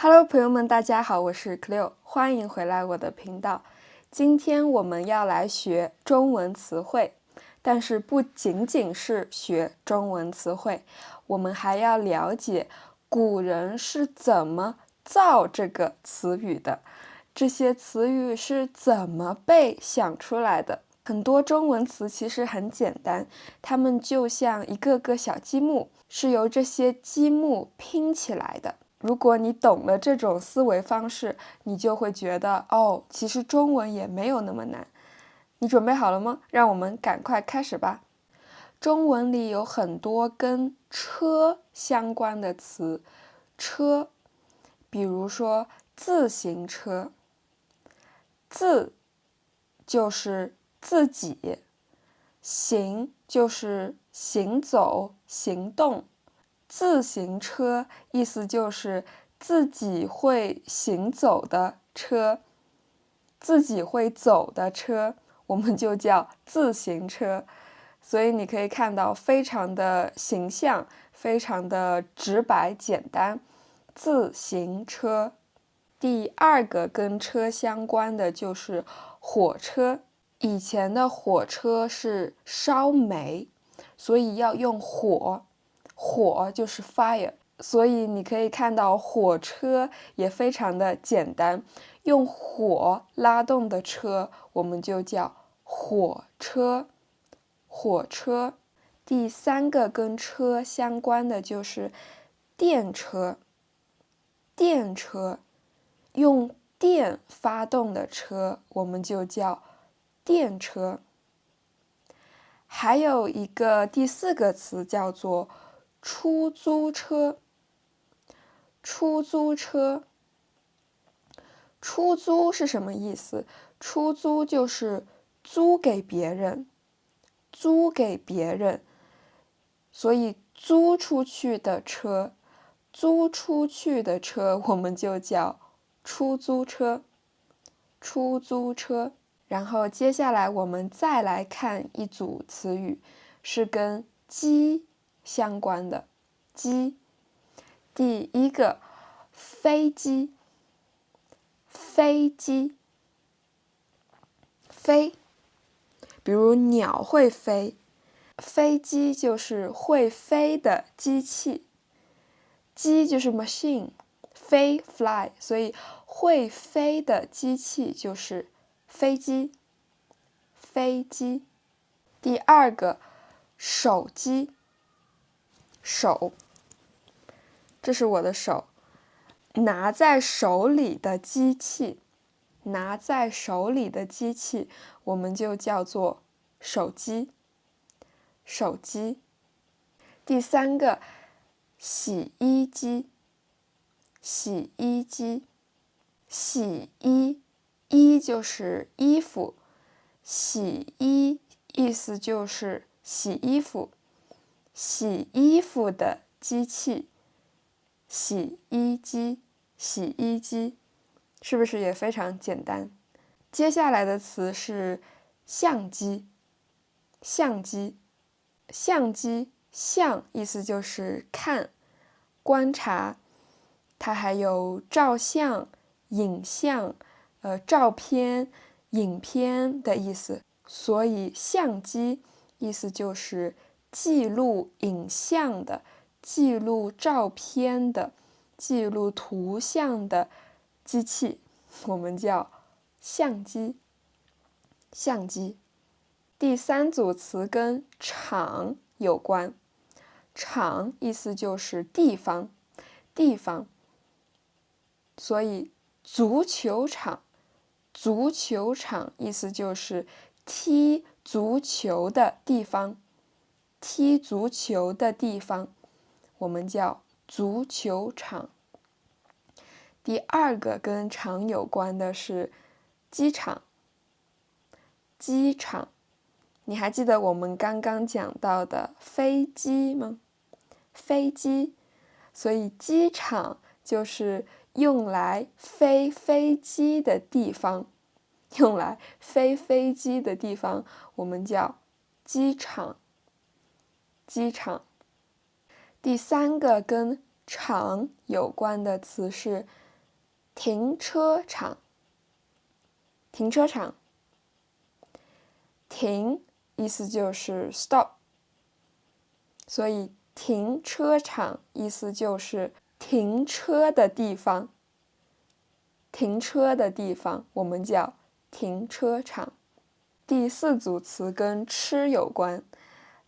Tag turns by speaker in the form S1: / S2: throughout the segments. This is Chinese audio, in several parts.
S1: Hello，朋友们，大家好，我是 Cleo，欢迎回来我的频道。今天我们要来学中文词汇，但是不仅仅是学中文词汇，我们还要了解古人是怎么造这个词语的，这些词语是怎么被想出来的。很多中文词其实很简单，它们就像一个个小积木，是由这些积木拼起来的。如果你懂了这种思维方式，你就会觉得，哦，其实中文也没有那么难。你准备好了吗？让我们赶快开始吧。中文里有很多跟车相关的词，车，比如说自行车，自就是自己，行就是行走、行动。自行车意思就是自己会行走的车，自己会走的车，我们就叫自行车。所以你可以看到非常的形象，非常的直白简单。自行车。第二个跟车相关的就是火车。以前的火车是烧煤，所以要用火，火就是 fire， 所以你可以看到火车也非常的简单，用火拉动的车我们就叫火车。火车。第三个跟车相关的就是电车。电车，用电发动的车我们就叫电车。还有一个第四个词叫做出租车。出租车，出租是什么意思？出租就是租给别人，租给别人，所以租出去的车，租出去的车我们就叫出租车。出租车。然后接下来我们再来看一组词语，是跟机相关的。机，第一个飞机。飞机，飞，比如鸟会飞，飞机就是会飞的机器。机就是 machine， 飞 fly， 所以会飞的机器就是飞机。飞机。第二个手机。手，这是我的手，拿在手里的机器，拿在手里的机器我们就叫做手机。手机。第三个洗衣机。洗衣机，洗衣，衣就是衣服，洗衣意思就是洗衣服，洗衣服的机器，洗衣机。洗衣机，是不是也非常简单？接下来的词是相机。相机，相机，相意思就是看、观察，它还有照相、影像、照片、影片的意思，所以相机意思就是记录影像的、记录照片的、记录图像的机器，我们叫相机。相机。第三组词跟场有关。场意思就是地方，地方。所以足球场，足球场意思就是踢足球的地方，踢足球的地方，我们叫足球场。第二个跟场有关的是机场。机场，你还记得我们刚刚讲到的飞机吗？飞机，所以机场就是用来飞飞机的地方，用来飞飞机的地方，我们叫机场。机场。第三个跟场有关的词是停车场，停车场。停意思就是 stop， 所以停车场意思就是停车的地方。停车的地方我们叫停车场。第4组词跟吃有关，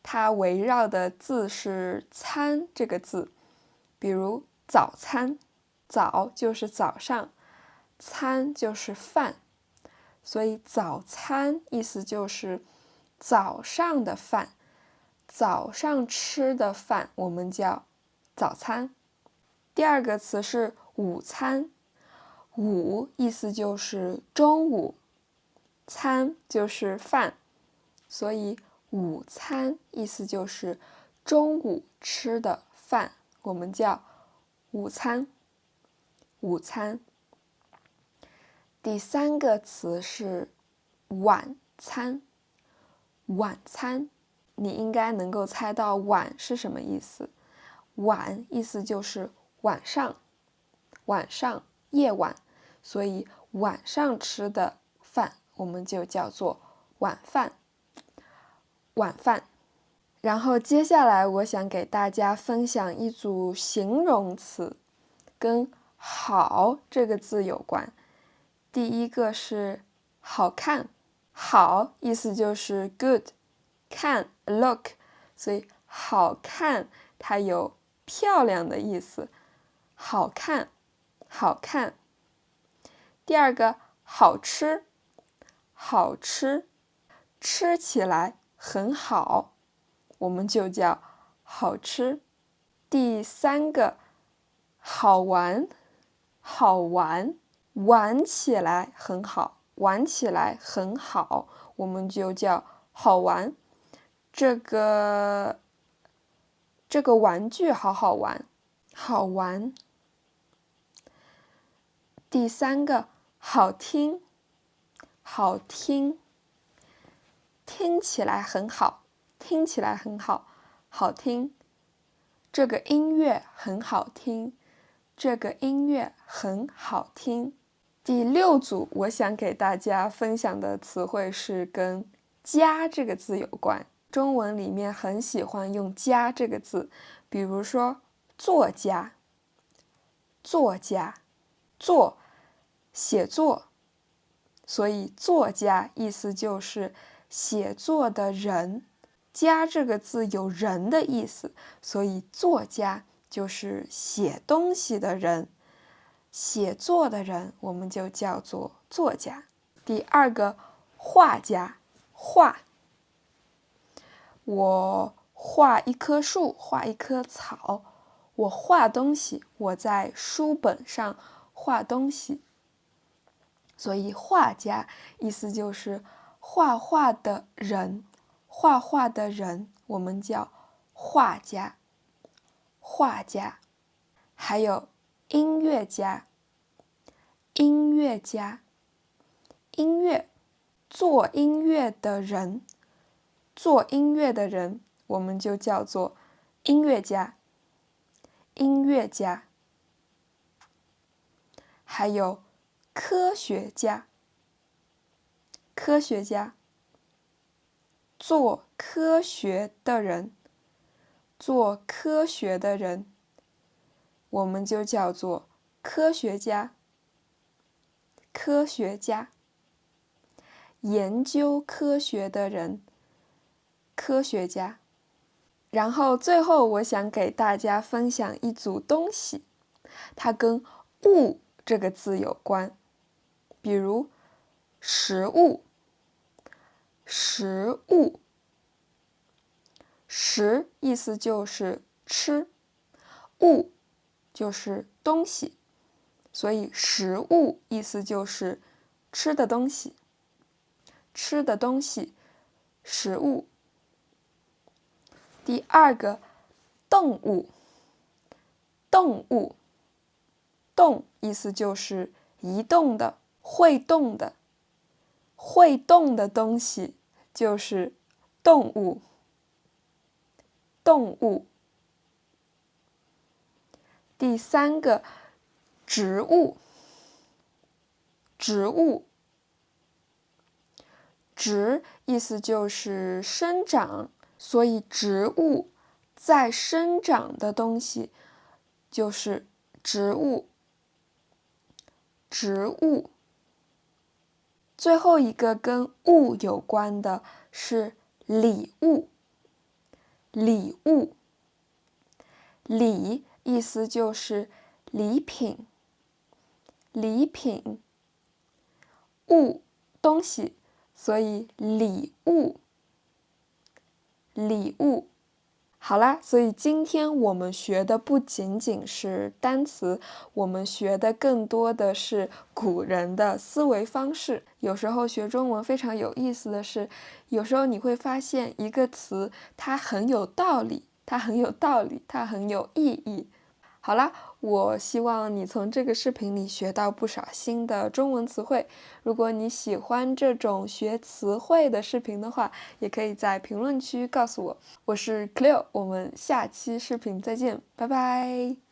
S1: 它围绕的字是餐这个字，比如早餐，早就是早上，餐就是饭，所以早餐意思就是早上的饭，早上吃的饭我们叫早餐。第2个词是午餐，午意思就是中午，餐就是饭，所以午餐意思就是中午吃的饭，我们叫午餐。午餐。第3个词是晚餐，晚餐，你应该能够猜到晚是什么意思。晚意思就是晚上，晚上，夜晚，所以晚上吃的饭我们就叫做晚饭。晚饭。然后接下来我想给大家分享一组形容词，跟好这个字有关。第1个是好看，好意思就是 good， 看 look， 所以好看它有漂亮的意思，好看，好看。第2个好吃，好吃，吃起来很好，我们就叫好吃。第3个好玩，好玩，玩起来很好，玩起来很好，我们就叫好玩。这个玩具好好玩，好玩。第3个好听，好听，听起来很好，听起来很好，好听。这个音乐很好听，这个音乐很好听。第6组我想给大家分享的词汇是跟家这个字有关，中文里面很喜欢用家这个字，比如说作家，作家，作，写作，所以作家意思就是写作的人，家这个字有人的意思，所以作家就是写东西的人，写作的人我们就叫做作家。第2个画家，画，我画一棵树，画一棵草，我画东西，我在书本上画东西，所以画家意思就是画画的人，画画的人我们叫画家，画家。还有音乐家，音乐家，音乐，做音乐的人，做音乐的人我们就叫做音乐家，音乐家。还有科学家，科学家，做科学的人，做科学的人我们就叫做科学家，科学家。研究科学的人，科学家。然后最后我想给大家分享一组东西，它跟物这个字有关，比如食物，食物，食意思就是吃，物就是东西，所以食物意思就是吃的东西，吃的东西，食物。第2个动物，动物，动意思就是移动的，会动的，会动的东西就是动物，动物。第3个植物，植物，植意思就是生长，所以植物在生长的东西就是植物。植物。最后一个跟物有关的是礼物。礼物，礼意思就是礼品，礼品，物东西，所以礼物，礼物。好啦，所以今天我们学的不仅仅是单词，我们学的更多的是古人的思维方式。有时候学中文非常有意思的是，有时候你会发现一个词它很有道理，它很有道理，它很有意义。好啦，我希望你从这个视频里学到不少新的中文词汇。如果你喜欢这种学词汇的视频的话，也可以在评论区告诉我。我是 Cleo，我们下期视频再见，拜拜。